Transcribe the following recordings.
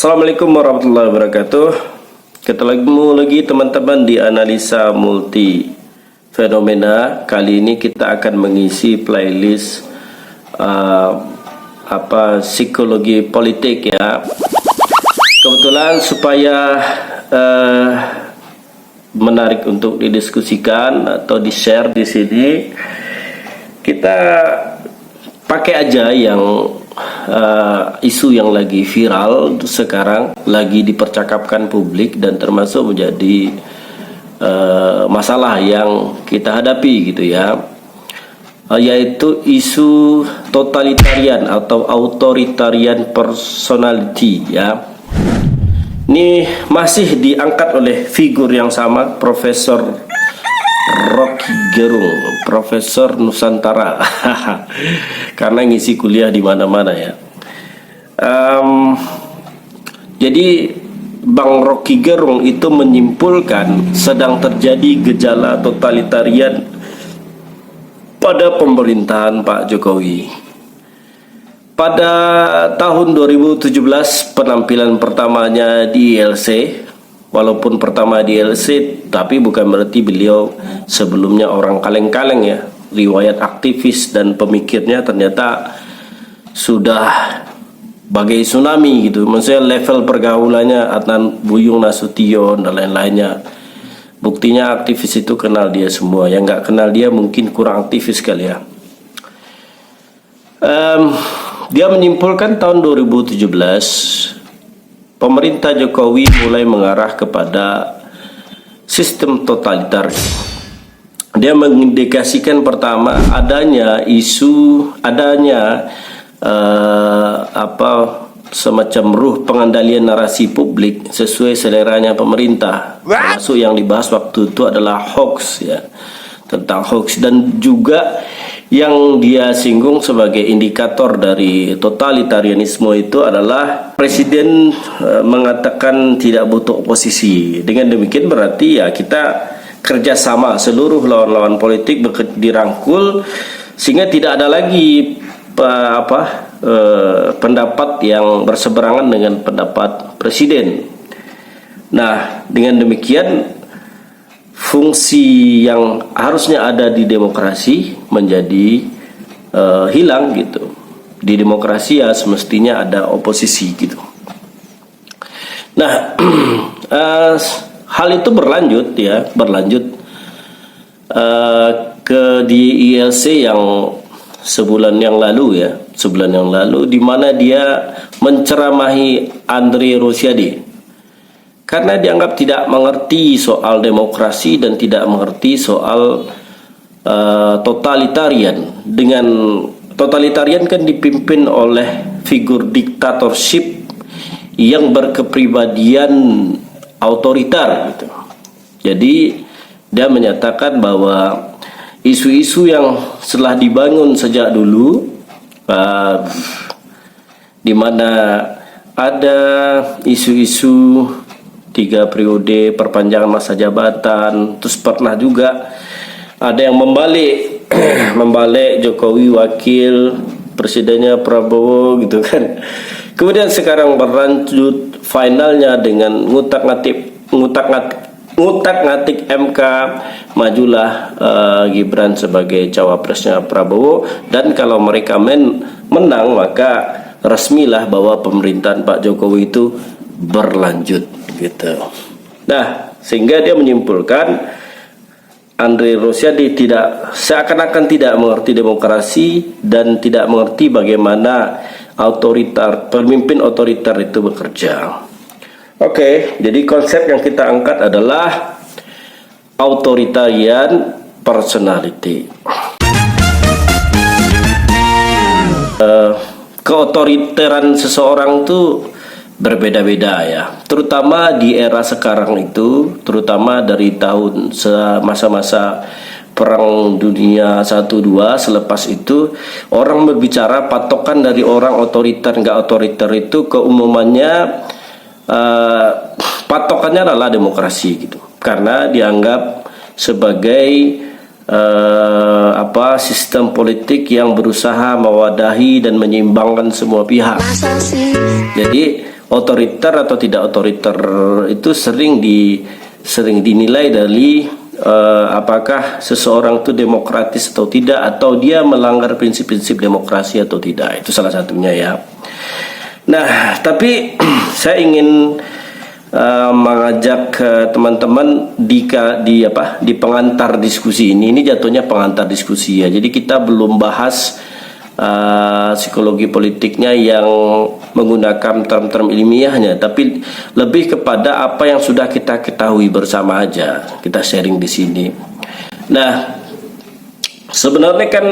Assalamualaikum warahmatullahi wabarakatuh. Ketemu lagi teman-teman di analisa multi fenomena. Kali ini kita akan mengisi playlist psikologi politik ya. Kebetulan supaya menarik untuk didiskusikan atau di-share di sini, kita pakai aja yang isu yang lagi viral sekarang, lagi dipercakapkan publik dan termasuk menjadi masalah yang kita hadapi gitu ya, yaitu isu totalitarian atau authoritarian personality ya. Ini masih diangkat oleh figur yang sama, Profesor Rocky Gerung, Profesor Nusantara, karena ngisi kuliah di mana-mana ya. Jadi Bang Rocky Gerung itu menyimpulkan sedang terjadi gejala totalitarian pada pemerintahan Pak Jokowi. Pada tahun 2017 penampilan pertamanya di ILC, walaupun pertama di ILC, tapi bukan berarti beliau sebelumnya orang kaleng-kaleng ya. Riwayat aktivis dan pemikirnya ternyata sudah bagai tsunami gitu. Maksudnya level pergaulannya Adnan Buyung Nasution dan lain-lainnya. Buktinya aktivis itu kenal dia semua. Yang nggak kenal dia mungkin kurang aktivis kali ya. Dia menyimpulkan tahun 2017 pemerintah Jokowi mulai mengarah kepada sistem totaliter. Dia mengindikasikan pertama adanya semacam ruh pengendalian narasi publik sesuai seleranya pemerintah. Termasuk yang dibahas waktu itu adalah hoax ya, tentang hoax, dan juga yang dia singgung sebagai indikator dari totalitarianisme itu adalah presiden mengatakan tidak butuh oposisi. Dengan demikian berarti ya kita kerjasama, seluruh lawan-lawan politik dirangkul sehingga tidak ada lagi pendapat yang berseberangan dengan pendapat presiden. Nah, dengan demikian fungsi yang harusnya ada di demokrasi menjadi hilang gitu. Di demokrasi ya semestinya ada oposisi gitu. Nah, hal itu berlanjut di ILC yang sebulan yang lalu di mana dia menceramahi Andre Rosiade. Karena dianggap tidak mengerti soal demokrasi dan tidak mengerti soal totalitarian. Dengan totalitarian kan dipimpin oleh figur diktatorship yang berkepribadian otoriter gitu. Jadi dia menyatakan bahwa isu-isu yang telah dibangun sejak dulu, di mana ada isu-isu 3 periode perpanjangan masa jabatan, terus pernah juga ada yang membalik Jokowi wakil presidennya Prabowo gitu kan. Kemudian sekarang berlanjut finalnya dengan ngutak-ngatik MK, majulah Gibran sebagai cawapresnya Prabowo, dan kalau mereka menang maka resmilah bahwa pemerintahan Pak Jokowi itu berlanjut gitu. Nah, sehingga dia menyimpulkan Andre Rosiade seakan-akan tidak mengerti demokrasi dan tidak mengerti bagaimana pemimpin otoriter itu bekerja. Oke, jadi konsep yang kita angkat adalah authoritarian personality. Keotoriteran seseorang itu berbeda-beda ya, terutama di era sekarang itu, terutama dari tahun masa-masa Perang Dunia 1-2, selepas itu orang berbicara patokan dari orang otoriter nggak otoriter itu keumumannya patokannya adalah demokrasi gitu, karena dianggap sebagai sistem politik yang berusaha mewadahi dan menyeimbangkan semua pihak. Jadi otoriter atau tidak otoriter itu sering dinilai dari apakah seseorang itu demokratis atau tidak, atau dia melanggar prinsip-prinsip demokrasi atau tidak. Itu salah satunya ya. Nah, tapi saya ingin mengajak teman-teman di pengantar diskusi ini jatuhnya pengantar diskusi ya. Jadi kita belum bahas psikologi politiknya yang menggunakan term-term ilmiahnya, tapi lebih kepada apa yang sudah kita ketahui bersama aja, kita sharing di sini. Nah, sebenarnya kan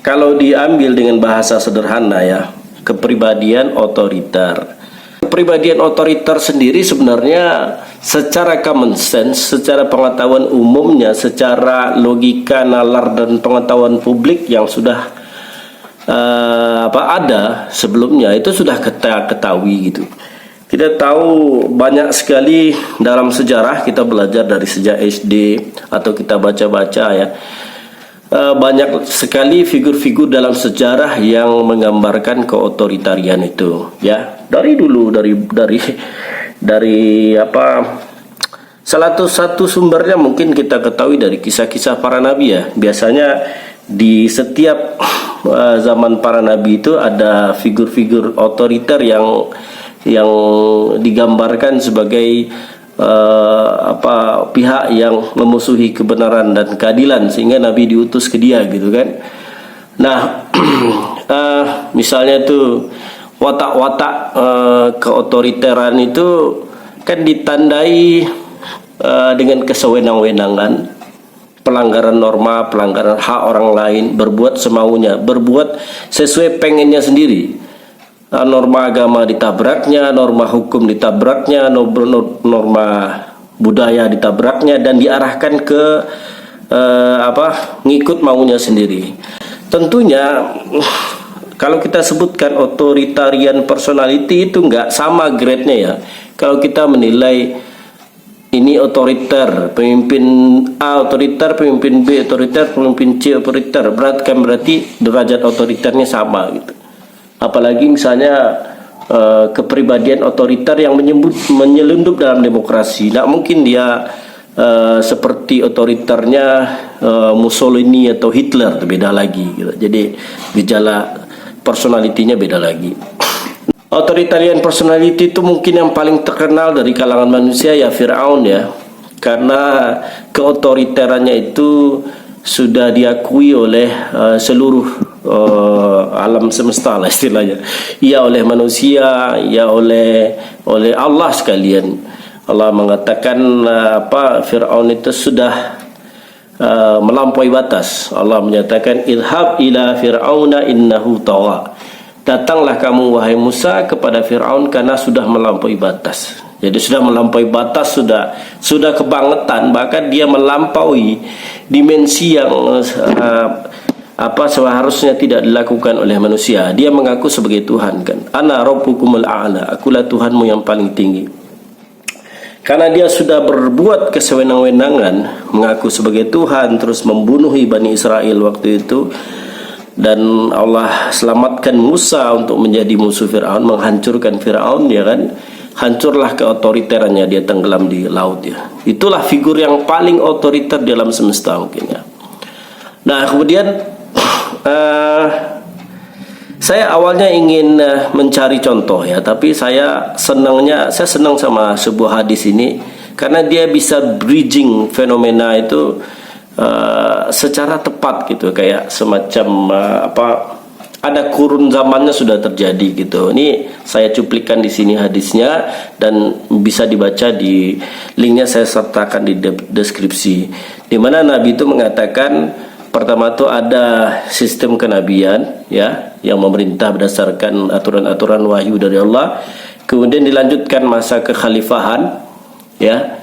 kalau diambil dengan bahasa sederhana ya, kepribadian otoriter. Kepribadian otoriter sendiri sebenarnya secara common sense, secara pengetahuan umumnya, secara logika, nalar dan pengetahuan publik yang sudah ada sebelumnya itu sudah kita ketahui gitu. Kita tahu banyak sekali dalam sejarah, kita belajar dari sejak SD atau kita baca-baca ya, banyak sekali figur-figur dalam sejarah yang menggambarkan keotoritarian itu ya. Dari dulu dari salah satu sumbernya mungkin kita ketahui dari kisah-kisah para nabi ya. Biasanya di setiap zaman para nabi itu ada figur-figur otoriter yang digambarkan sebagai pihak yang memusuhi kebenaran dan keadilan sehingga nabi diutus ke dia gitu kan. Nah, misalnya itu watak-watak keotoriteran itu kan ditandai dengan kesewenang-wenangan, pelanggaran norma, pelanggaran hak orang lain, berbuat semaunya, berbuat sesuai pengennya sendiri. Norma agama ditabraknya, norma hukum ditabraknya, norma budaya ditabraknya, dan diarahkan ke ngikut maunya sendiri. Tentunya kalau kita sebutkan authoritarian personality itu nggak sama grade-nya ya. Kalau kita menilai ini otoriter, pemimpin A otoriter, pemimpin B otoriter, pemimpin C otoriter, berarti derajat otoriternya sama gitu. Apalagi misalnya kepribadian otoriter yang menyelundup dalam demokrasi. Nah, mungkin dia seperti otoriternya Mussolini atau Hitler, beda lagi gitu. Jadi gejala personalitinya beda lagi. Authoritarian personality itu mungkin yang paling terkenal dari kalangan manusia ya Fir'aun ya, karena keotoriterannya itu sudah diakui oleh seluruh alam semesta lah istilahnya, ya oleh manusia, ya oleh Allah sekalian. Allah mengatakan Fir'aun itu sudah melampaui batas. Allah menyatakan idhab ila fir'auna innahu tagha. Datanglah kamu wahai Musa kepada Fir'aun karena sudah melampaui batas. Jadi sudah melampaui batas, sudah kebangetan, bahkan dia melampaui dimensi yang seharusnya tidak dilakukan oleh manusia. Dia mengaku sebagai Tuhan kan. Ana rabbukumul a'la, akulah Tuhanmu yang paling tinggi. Karena dia sudah berbuat kesewenang-wenangan, mengaku sebagai Tuhan, terus membunuhi Bani Israel waktu itu. Dan Allah selamatkan Musa untuk menjadi musuh Fir'aun, menghancurkan Fir'aun ya kan. Hancurlah keotoriterannya, dia tenggelam di laut ya. Itulah figur yang paling otoriter di alam semesta mungkin ya. Nah, kemudian saya awalnya ingin mencari contoh ya, tapi saya senang sama sebuah hadis ini karena dia bisa bridging fenomena itu secara tepat gitu, kayak semacam ada kurun zamannya sudah terjadi gitu. Ini saya cuplikan di sini hadisnya dan bisa dibaca di linknya, saya sertakan di deskripsi, di mana Nabi itu mengatakan pertama itu ada sistem kenabian ya yang memerintah berdasarkan aturan-aturan wahyu dari Allah, kemudian dilanjutkan masa kekhalifahan ya,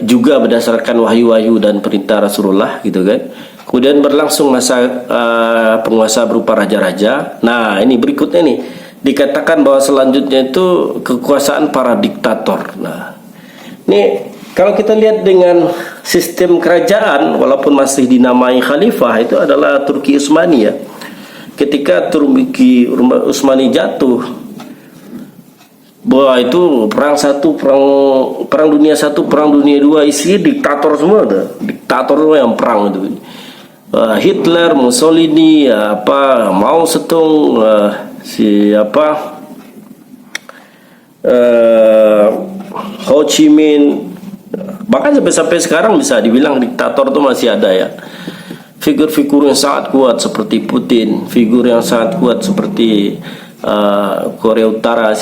juga berdasarkan wahyu-wahyu dan perintah Rasulullah gitu kan. Kemudian berlangsung masa penguasa berupa raja-raja. Nah, ini berikutnya nih, dikatakan bahwa selanjutnya itu kekuasaan para diktator. Nah, ini kalau kita lihat dengan sistem kerajaan, walaupun masih dinamai khalifah, itu adalah Turki Utsmani ya. Ketika Turki Utsmani jatuh, Bahwa itu perang satu, perang dunia satu, perang dunia dua, isinya diktator semua, diktator semua yang perang itu. Hitler, Mussolini, Mao Zedong, Ho Chi Minh, bahkan sampai sekarang bisa dibilang diktator itu masih ada ya. Figur-figur yang sangat kuat seperti Putin, figur yang sangat kuat seperti Korea Utara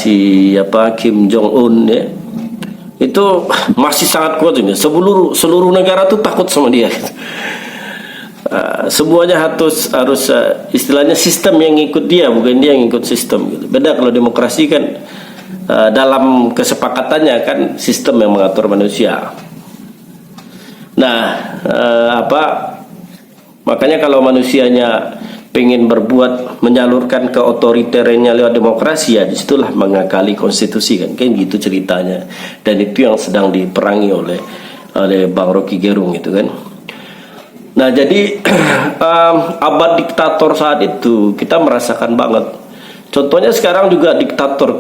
Kim Jong Un ya, itu masih sangat kuat ini. Seluruh negara tuh takut sama dia. Semuanya harus istilahnya sistem yang ikut dia, bukan dia yang ikut sistem gitu. Beda kalau demokrasi kan dalam kesepakatannya kan sistem yang mengatur manusia. Nah, makanya kalau manusianya pengen berbuat menyalurkan ke otoriternya lewat demokrasi, ya disitulah mengakali konstitusi kan gitu ceritanya. Dan itu yang sedang diperangi oleh Bang Rocky Gerung gitu kan. Nah jadi abad diktator saat itu kita merasakan banget. Contohnya sekarang juga diktator,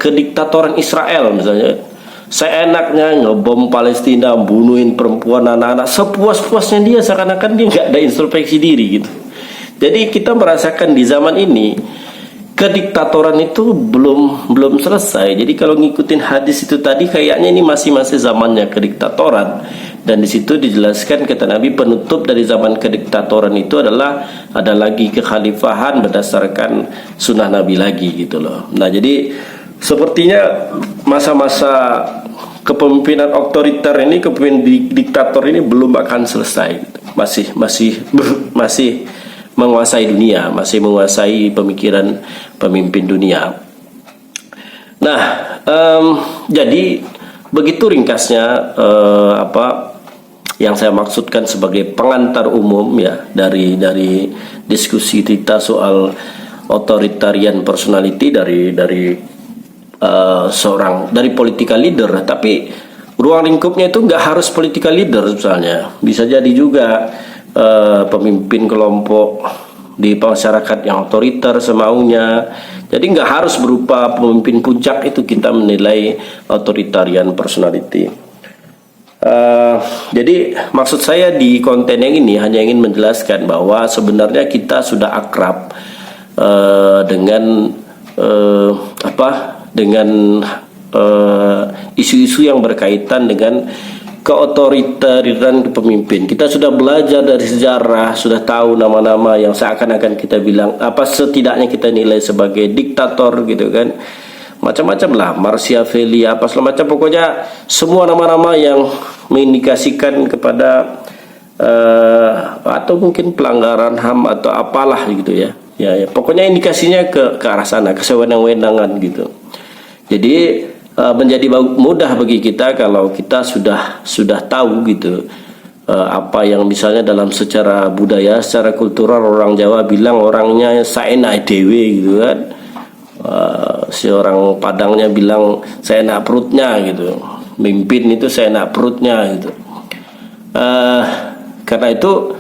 kediktatoran Israel misalnya, seenaknya ngebom Palestina, bunuhin perempuan, anak-anak, sepuas-puasnya dia, seakan-akan dia nggak ada introspeksi diri gitu. Jadi kita merasakan di zaman ini kediktatoran itu belum selesai. Jadi kalau ngikutin hadis itu tadi, kayaknya ini masih zamannya kediktatoran. Dan di situ dijelaskan kata Nabi, penutup dari zaman kediktatoran itu adalah ada lagi kekhalifahan berdasarkan sunnah Nabi lagi gitu loh. Nah jadi sepertinya masa-masa kepemimpinan otoriter ini, kepemimpinan diktator ini belum akan selesai gitu. Masih menguasai dunia, masih menguasai pemikiran pemimpin dunia. Nah, jadi begitu ringkasnya yang saya maksudkan sebagai pengantar umum ya dari diskusi kita soal authoritarian personality dari political leader. Tapi ruang lingkupnya itu nggak harus political leader, misalnya bisa jadi juga pemimpin kelompok di masyarakat yang otoriter semaunya. Jadi nggak harus berupa pemimpin puncak itu kita menilai authoritarian personality. Jadi maksud saya di konten yang ini hanya ingin menjelaskan bahwa sebenarnya kita sudah akrab dengan isu-isu yang berkaitan dengan keotoritarian pemimpin. Kita sudah belajar dari sejarah, sudah tahu nama-nama yang seakan-akan kita bilang setidaknya kita nilai sebagai diktator gitu kan. Macam-macam lah, Machiavelli segala macam, pokoknya semua nama-nama yang mengindikasikan kepada atau mungkin pelanggaran HAM atau apalah gitu ya. Ya, pokoknya indikasinya ke arah sana, kesewenang-wenangan gitu. Jadi menjadi mudah bagi kita kalau kita sudah tahu gitu apa yang misalnya dalam secara budaya, secara kultural orang Jawa bilang orangnya saenak dewe gitu kan. Si orang Padangnya bilang saenak perutnya gitu. Mimpin itu saenak perutnya gitu. Karena itu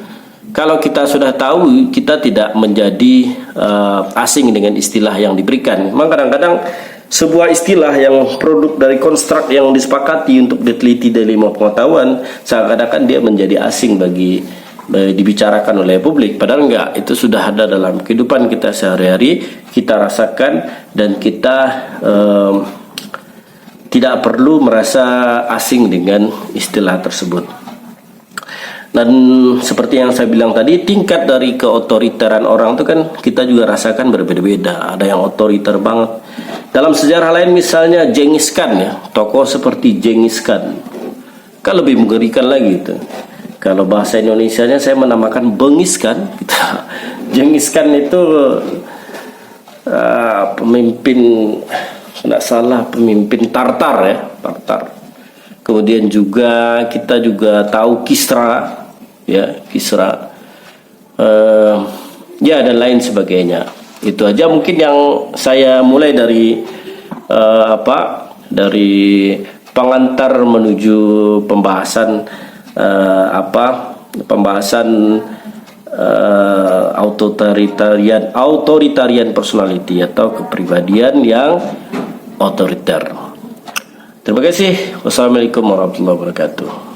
kalau kita sudah tahu, kita tidak menjadi asing dengan istilah yang diberikan. Memang kadang-kadang sebuah istilah yang produk dari konstruk yang disepakati untuk diteliti dari ilmu pengetahuan, seakan-akan dia menjadi asing bagi dibicarakan oleh publik. Padahal enggak, itu sudah ada dalam kehidupan kita sehari-hari, kita rasakan, dan kita tidak perlu merasa asing dengan istilah tersebut. Dan seperti yang saya bilang tadi, tingkat dari keotoriteran orang itu kan kita juga rasakan berbeda-beda. Ada yang otoriter banget. Dalam sejarah lain misalnya Genghis Khan ya, tokoh seperti Genghis Khan kan lebih mengerikan lagi itu. Kalau bahasa Indonesianya saya menamakan Bengis Khan. Genghis Khan itu pemimpin, tidak salah pemimpin Tartar ya, Tartar. Kemudian juga kita juga tahu Kisra ya, Kisra ya, dan lain sebagainya. Itu aja mungkin yang saya mulai dari dari pengantar menuju pembahasan authoritarian personality atau kepribadian yang otoriter. Terima kasih. Wassalamualaikum warahmatullahi wabarakatuh.